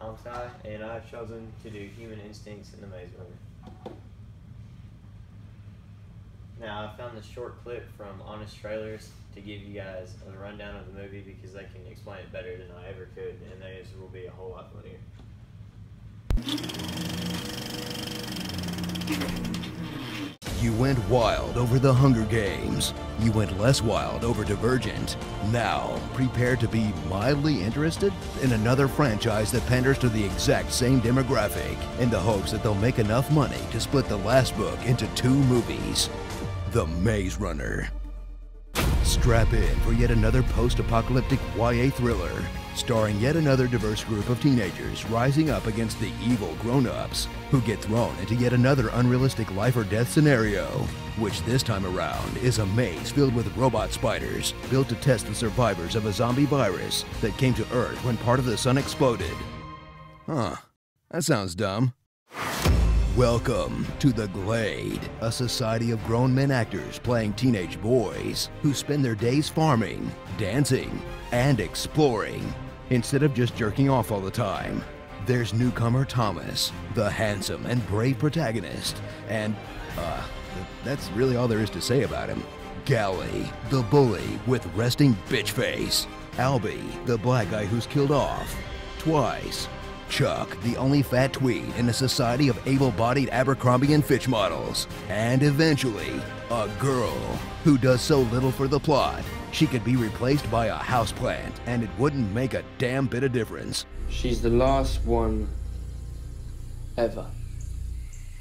I'm Ty, and I've chosen to do Human Instincts in the Maze Runner. Now, I found this short clip from Honest Trailers to give you guys a rundown of the movie because they can explain it better than I ever could, and theirs will be a whole lot funnier. You went wild over the Hunger Games. You went less wild over Divergent. Now, prepare to be mildly interested in another franchise that panders to the exact same demographic in the hopes that they'll make enough money to split the last book into 2 movies. The Maze Runner. Strap in for yet another post-apocalyptic YA thriller, starring yet another diverse group of teenagers rising up against the evil grown-ups who get thrown into yet another unrealistic life-or-death scenario, which this time around is a maze filled with robot spiders built to test the survivors of a zombie virus that came to Earth when part of the sun exploded. Huh, that sounds dumb. Welcome to The Glade, a society of grown men actors playing teenage boys who spend their days farming, dancing, and exploring, instead of just jerking off all the time. There's newcomer Thomas, the handsome and brave protagonist, and, that's really all there is to say about him. Gally, the bully with resting bitch face. Albie, the black guy who's killed off twice. Chuck, the only fat tweed in a society of able-bodied Abercrombie and Fitch models. And eventually, a girl who does so little for the plot, she could be replaced by a houseplant, and it wouldn't make a damn bit of difference. She's the last one ever.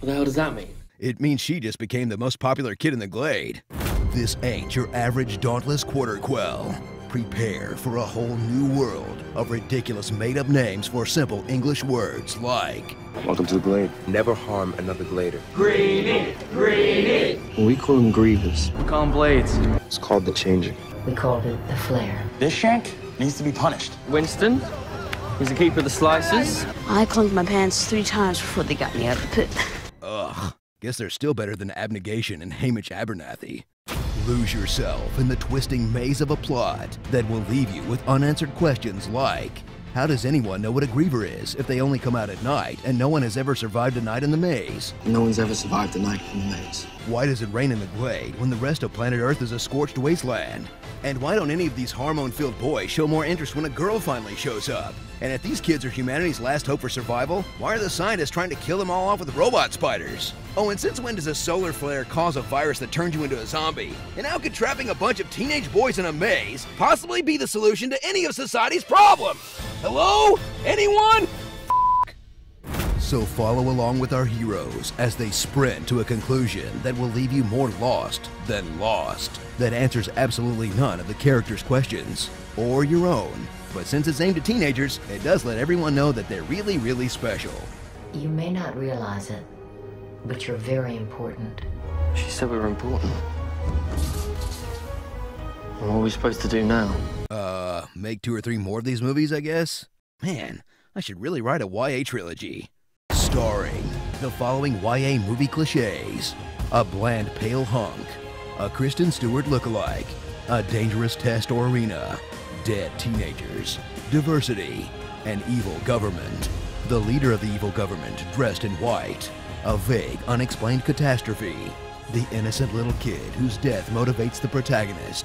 What the hell does that mean? It means she just became the most popular kid in the Glade. This ain't your average dauntless quarter quell. Prepare for a whole new world of ridiculous made-up names for simple English words like... Welcome to the Glade. Never harm another Glader. Greenie! Greenie! We call them grievers. We call 'em blades. It's called the changing. We called it the flare. This shank needs to be punished. Winston, he's the keeper of the slices. I clunked my pants 3 times before they got me out of the pit. Ugh, guess they're still better than Abnegation and Hamish Abernathy. Lose yourself in the twisting maze of a plot that will leave you with unanswered questions like, how does anyone know what a griever is if they only come out at night and no one has ever survived a night in the maze? No one's ever survived a night in the maze. Why does it rain in the Glade when the rest of planet Earth is a scorched wasteland? And why don't any of these hormone-filled boys show more interest when a girl finally shows up? And if these kids are humanity's last hope for survival, why are the scientists trying to kill them all off with robot spiders? Oh, and since when does a solar flare cause a virus that turns you into a zombie? And how could trapping a bunch of teenage boys in a maze possibly be the solution to any of society's problems? Hello? Anyone? So follow along with our heroes as they sprint to a conclusion that will leave you more lost than lost, that answers absolutely none of the characters' questions, or your own. But since it's aimed at teenagers, it does let everyone know that they're really, really special. You may not realize it, but you're very important. She said we were important. What are we supposed to do now? Make 2 or 3 more of these movies, I guess? Man, I should really write a YA trilogy. Starring the following YA movie cliches: a bland pale hunk, a Kristen Stewart lookalike, a dangerous test or arena, dead teenagers, diversity, an evil government, the leader of the evil government dressed in white, a vague, unexplained catastrophe, the innocent little kid whose death motivates the protagonist,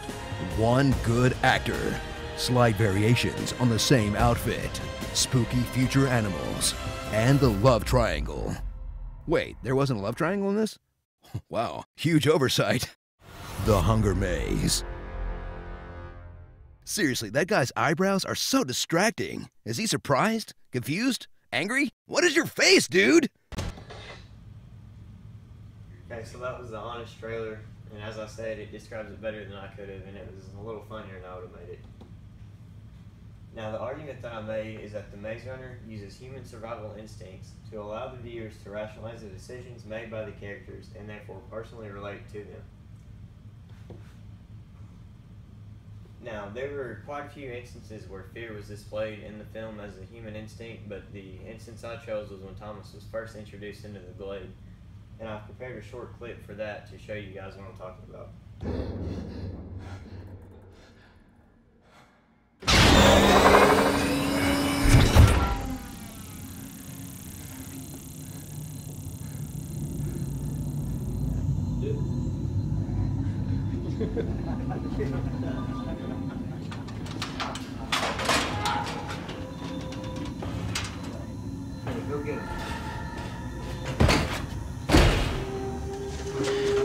one good actor, slight variations on the same outfit, spooky future animals, and the love triangle. Wait, there wasn't a love triangle in this? Wow, huge oversight. The Hunger Maze. Seriously, that guy's eyebrows are so distracting. Is he surprised? Confused? Angry? What is your face, dude? Okay, so that was the Honest trailer, and as I said, it describes it better than I could have, and it was a little funnier than I would have made it. Now, the argument that I made is that the Maze Runner uses human survival instincts to allow the viewers to rationalize the decisions made by the characters and therefore personally relate to them. Now, there were quite a few instances where fear was displayed in the film as a human instinct, but the instance I chose was when Thomas was first introduced into the Glade. And I've prepared a short clip for that to show you guys what I'm talking about. Go get him.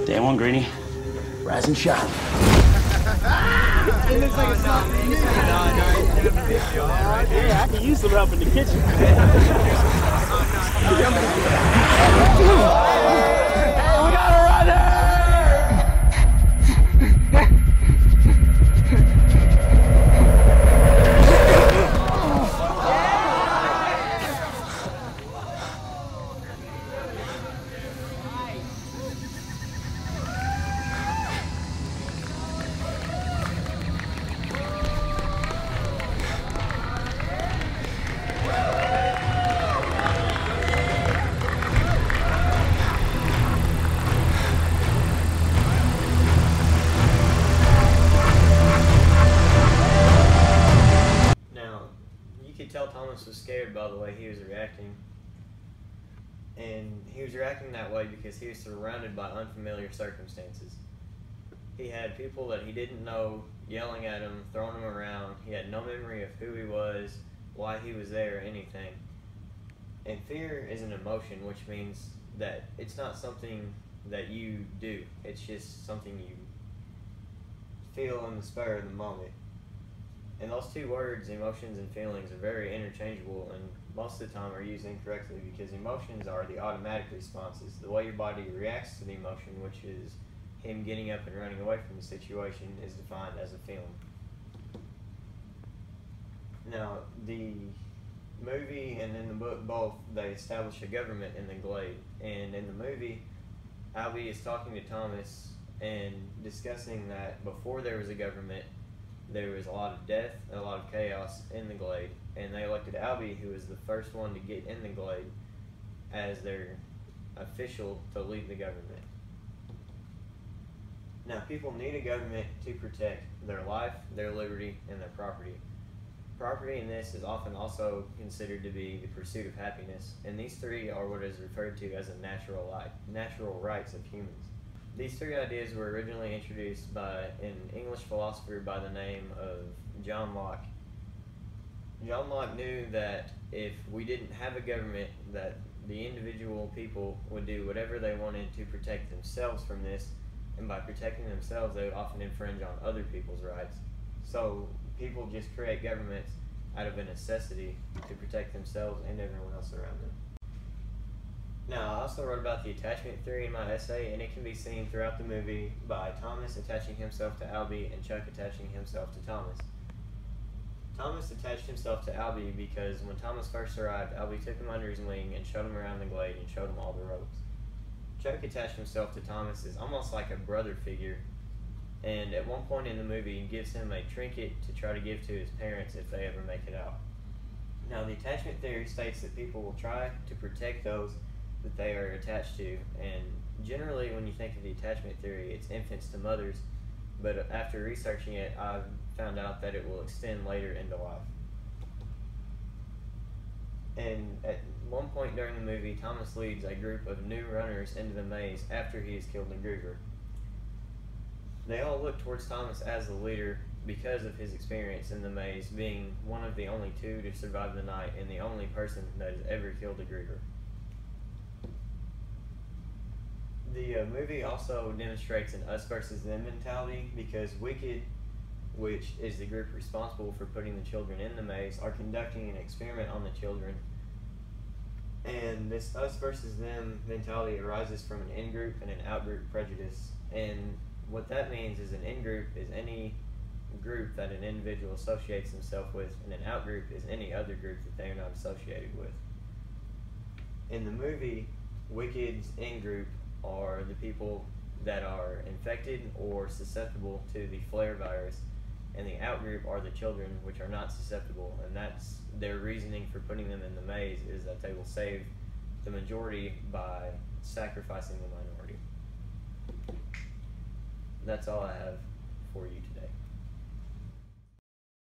Day one, Greenie. Rise and shine. It looks like it's not for me. Yeah, I can use some help in the kitchen. Hey, we got a runner! Tell Thomas was scared by the way he was reacting, and he was reacting that way because he was surrounded by unfamiliar circumstances. He had people that he didn't know yelling at him, throwing him around. He had no memory of who he was, why he was there, or anything. And fear is an emotion, which means that it's not something that you do. It's just something you feel in the spur of the moment. And those two words, emotions and feelings, are very interchangeable and most of the time are used incorrectly because emotions are the automatic responses. The way your body reacts to the emotion, which is him getting up and running away from the situation, is defined as a feeling. Now, the movie and in the book both, they establish a government in the Glade. And in the movie, Albie is talking to Thomas and discussing that before there was a government, there was a lot of death and a lot of chaos in the Glade, and they elected Albie, who was the first one to get in the Glade, as their official to lead the government. Now, people need a government to protect their life, their liberty, and their property. Property in this is often also considered to be the pursuit of happiness, and these three are what is referred to as a natural rights of humans. These three ideas were originally introduced by an English philosopher by the name of John Locke. John Locke knew that if we didn't have a government, that the individual people would do whatever they wanted to protect themselves from this, and by protecting themselves, they would often infringe on other people's rights. So people just create governments out of a necessity to protect themselves and everyone else around them. Now, I also wrote about the attachment theory in my essay, and it can be seen throughout the movie by Thomas attaching himself to Albie and Chuck attaching himself to Thomas. Thomas attached himself to Albie because when Thomas first arrived, Albie took him under his wing and showed him around the Glade and showed him all the ropes. Chuck attached himself to Thomas as almost like a brother figure, and at one point in the movie, he gives him a trinket to try to give to his parents if they ever make it out. Now, the attachment theory states that people will try to protect those that they are attached to, and generally when you think of the attachment theory, it's infants to mothers, but after researching it, I've found out that it will extend later into life. And at one point during the movie, Thomas leads a group of new runners into the maze after he has killed the Groover. They all look towards Thomas as the leader because of his experience in the maze, being one of the only two to survive the night and the only person that has ever killed a Groover. The movie also demonstrates an us versus them mentality because Wicked, which is the group responsible for putting the children in the maze, are conducting an experiment on the children. And this us versus them mentality arises from an in-group and an out-group prejudice. And what that means is an in-group is any group that an individual associates himself with, and an out-group is any other group that they are not associated with. In the movie, Wicked's in-group are the people that are infected or susceptible to the flare virus, and the out-group are the children, which are not susceptible, and that's their reasoning for putting them in the maze, is that they will save the majority by sacrificing the minority. That's all I have for you today.